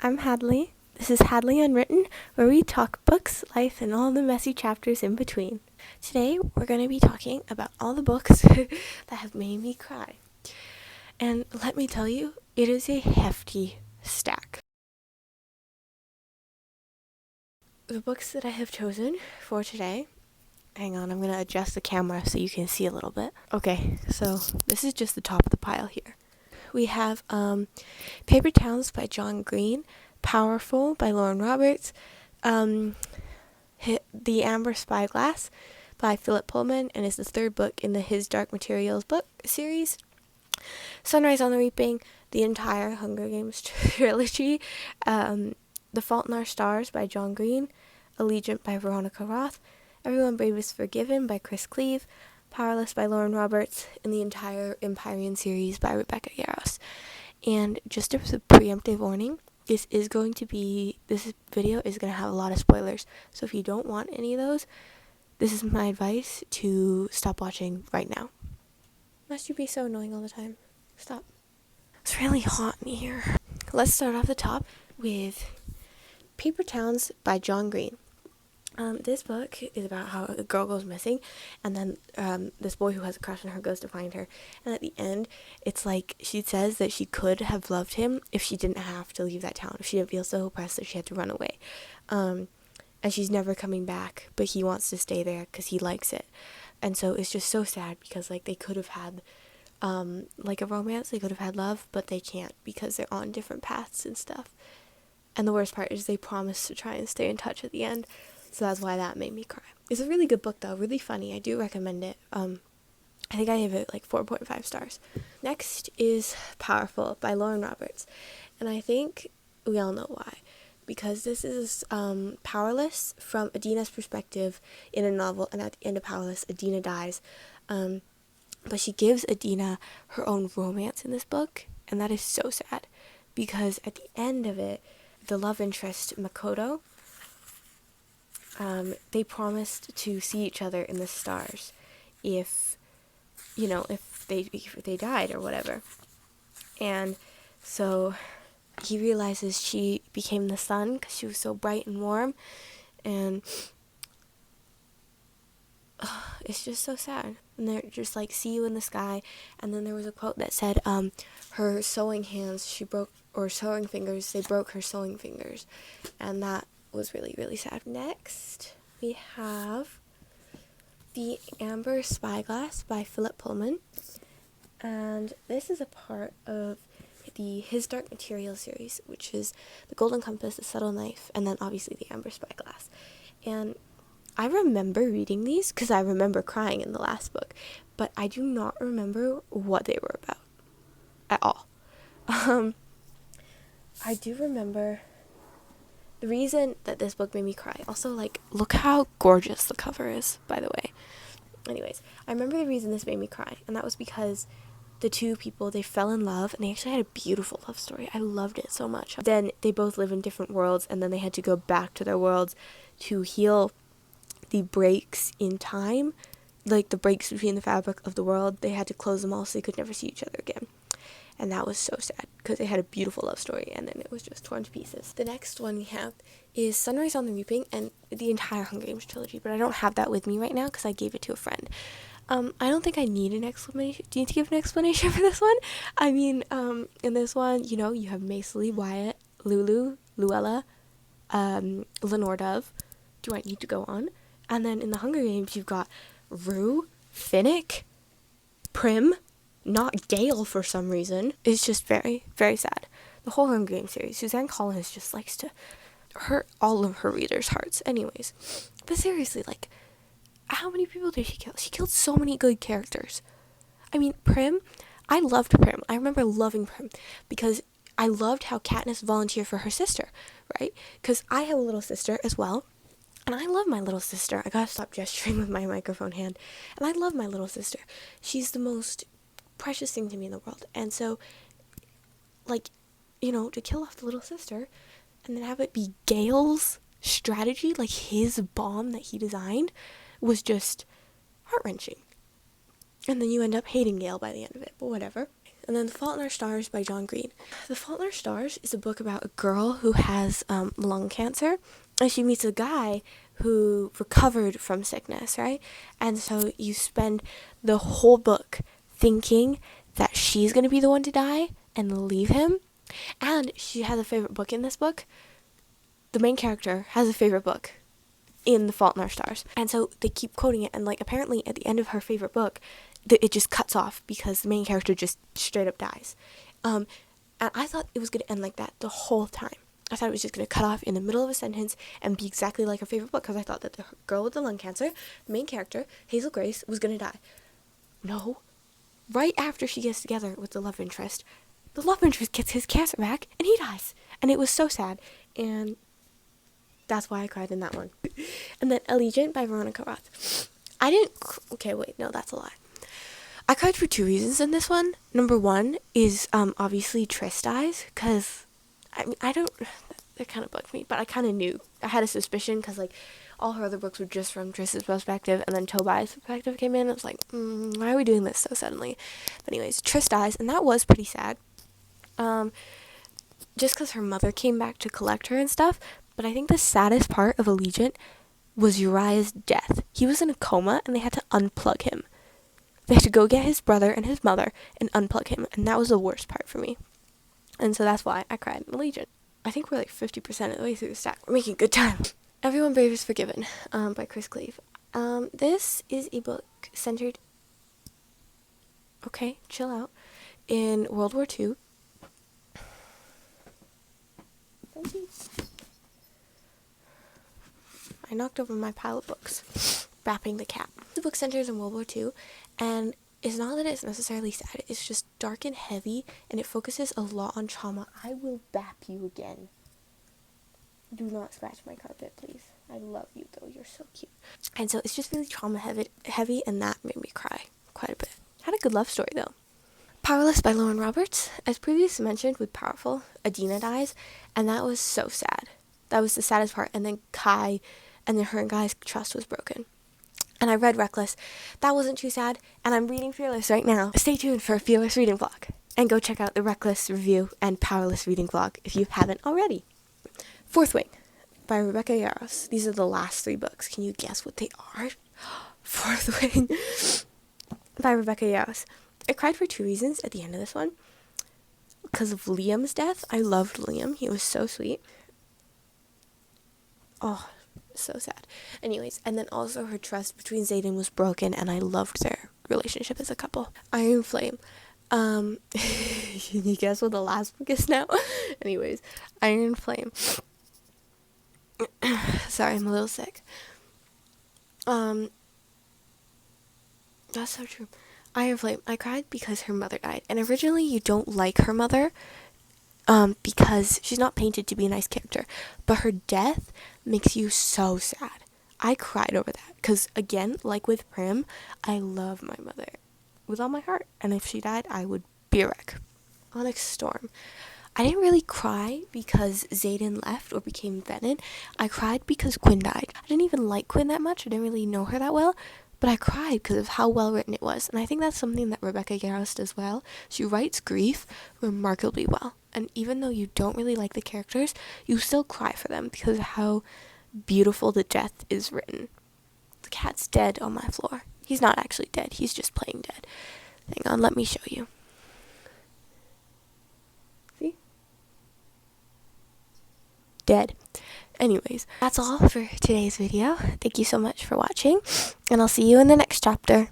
I'm Hadley. This is Hadley Unwritten, where we talk books, life, and all the messy chapters in between. Today, we're going to be talking about all the books that have made me cry. And let me tell you, it is a hefty stack. The books that I have chosen for today, hang on, I'm going to adjust the camera so you can see a little bit. Okay, so this is just the top of the pile here. We have Paper Towns by John Green, Powerful by Lauren Roberts, The Amber Spyglass by Philip Pullman, and is the third book in the His Dark Materials book series. Sunrise on the Reaping, the entire Hunger Games trilogy, The Fault in Our Stars by John Green, Allegiant by Veronica Roth, Everyone Brave is Forgiven by Chris Cleave, Powerless by Lauren Roberts, and the entire Empyrean series by Rebecca Yarros. And just as a preemptive warning, this video is going to have a lot of spoilers. So if you don't want any of those, this is my advice to stop watching right now. Must you be so annoying all the time? Stop. It's really hot in here. Let's start off the top with Paper Towns by John Green. This book is about how a girl goes missing, and then this boy who has a crush on her goes to find her. And at the end, it's like she says that she could have loved him if she didn't have to leave that town, if she didn't feel so oppressed that she had to run away. And she's never coming back, but he wants to stay there because he likes it. And so it's just so sad because like they could have had like a romance, they could have had love, but they can't because they're on different paths and stuff. And the worst part is they promise to try and stay in touch at the end. So that's why that made me cry. It's a really good book, though. Really funny. I do recommend it. I think I gave it like 4.5 stars. Next is Powerful by Lauren Roberts. And I think we all know why. Because this is Powerless from Adina's perspective in a novel. And at the end of Powerless, Adina dies. But she gives Adina her own romance in this book. And that is so sad. Because at the end of it, the love interest, Makoto, they promised to see each other in the stars if they died or whatever. And so he realizes she became the sun because she was so bright and warm, and it's just so sad. And they're just like, see you in the sky. And then there was a quote that said, her sewing fingers, they broke her sewing fingers. And that was really, really sad. Next, we have The Amber Spyglass by Philip Pullman. And this is a part of the His Dark Materials series, which is The Golden Compass, The Subtle Knife, and then obviously The Amber Spyglass. And I remember reading these because I remember crying in the last book, but I do not remember what they were about at all. I do remember the reason that this book made me cry. Also, like, look how gorgeous the cover is, by the way. Anyways, I remember the reason this made me cry, and that was because the two people, they fell in love, and they actually had a beautiful love story. I loved it so much. Then they both live in different worlds, and then they had to go back to their worlds to heal the breaks in time, like the breaks between the fabric of the world. They had to close them all so they could never see each other again. And that was so sad because they had a beautiful love story and then it was just torn to pieces. The next one we have is Sunrise on the Reaping and the entire Hunger Games trilogy, but I don't have that with me right now because I gave it to a friend. I don't think I need an explanation. Do you need to give an explanation for this one? I mean, in this one, you have Mace Lee, Wyatt, Lulu, Luella, Lenore Dove. Do I need to go on? And then in the Hunger Games, you've got Rue, Finnick, Prim, not Gale for some reason. It's just very, very sad. The whole Hunger Games series, Suzanne Collins just likes to hurt all of her readers' hearts. Anyways, but seriously, like, how many people did she kill? She killed so many good characters. I mean, Prim, I loved Prim. I remember loving Prim because I loved how Katniss volunteered for her sister, right? Because I have a little sister as well. And I love my little sister. I gotta stop gesturing with my microphone hand. And I love my little sister. She's the most precious thing to me in the world. And so, like, to kill off the little sister and then have it be Gale's strategy, like his bomb that he designed, was just heart-wrenching. And then you end up hating Gale by the end of it, but whatever. And then The Fault in Our Stars by John Green. The Fault in Our Stars is a book about a girl who has lung cancer, and she meets a guy who recovered from sickness, right? And so you spend the whole book thinking that she's going to be the one to die and leave him. And she has a favorite book in this book. The main character has a favorite book in The Fault in Our Stars. And so they keep quoting it, and like apparently at the end of her favorite book, it just cuts off because the main character just straight up dies. And I thought it was going to end like that the whole time. I thought it was just going to cut off in the middle of a sentence and be exactly like her favorite book, because I thought that the girl with the lung cancer, the main character, Hazel Grace, was going to die. No. Right after she gets together with the love interest gets his cancer back and he dies. And it was so sad. And that's why I cried in that one. And then Allegiant by Veronica Roth. Okay, wait, no, that's a lie. I cried for 2 reasons in this one. Number one is obviously Triss dies, because that kind of bugged me, but I kind of knew. I had a suspicion, because like all her other books were just from Triss's perspective, and then Tobias' perspective came in. I was like, why are we doing this so suddenly? But anyways, Triss dies, and that was pretty sad. Just because her mother came back to collect her and stuff. But I think the saddest part of Allegiant was Uriah's death. He was in a coma, and they had to unplug him. They had to go get his brother and his mother and unplug him, and that was the worst part for me. And so that's why I cried in Allegiant. I think we're like 50% of the way through the stack. We're making good time. Everyone Brave is Forgiven by Chris Cleave. This is a book centered, okay, chill out, in World War II. I knocked over my pile of books, wrapping the cap. The book centers in World War II, and it's not that it's necessarily sad, it's just dark and heavy, and it focuses a lot on trauma. I will bap you again. Do not scratch my carpet, please. I love you, though. You're so cute. And so it's just really trauma heavy, and that made me cry quite a bit. Had a good love story, though. Powerless by Lauren Roberts. As previously mentioned with Powerful, Adina dies, and that was so sad. That was the saddest part. And then Kai, and then her and Guy's trust was broken. And I read Reckless. That wasn't too sad, and I'm reading Fearless right now. Stay tuned for a Fearless reading vlog, and go check out the Reckless review and Powerless reading vlog if you haven't already. Fourth Wing by Rebecca Yarros. These are the last 3 books. Can you guess what they are? Fourth Wing by Rebecca Yarros. I cried for 2 reasons at the end of this one. Because of Liam's death. I loved Liam. He was so sweet. Oh, so sad. Anyways, and then also her trust between Xaden was broken, and I loved their relationship as a couple. Iron Flame. Can you guess what the last book is now? Anyways, Iron Flame. Sorry, I'm a little sick. That's so true. Iron Flame. I cried because her mother died, and originally you don't like her mother, because she's not painted to be a nice character, but her death makes you so sad. I cried over that, because again, like with Prim, I love my mother with all my heart, and if she died, I would be a wreck. Onyx Storm. I didn't really cry because Xaden left or became Venom. I cried because Quinn died. I didn't even like Quinn that much. I didn't really know her that well, but I cried because of how well written it was. And I think that's something that Rebecca Yarros does well. She writes grief remarkably well. And even though you don't really like the characters, you still cry for them because of how beautiful the death is written. The cat's dead on my floor. He's not actually dead. He's just playing dead. Hang on, let me show you. See? Dead. Anyways, that's all for today's video. Thank you so much for watching, and I'll see you in the next chapter.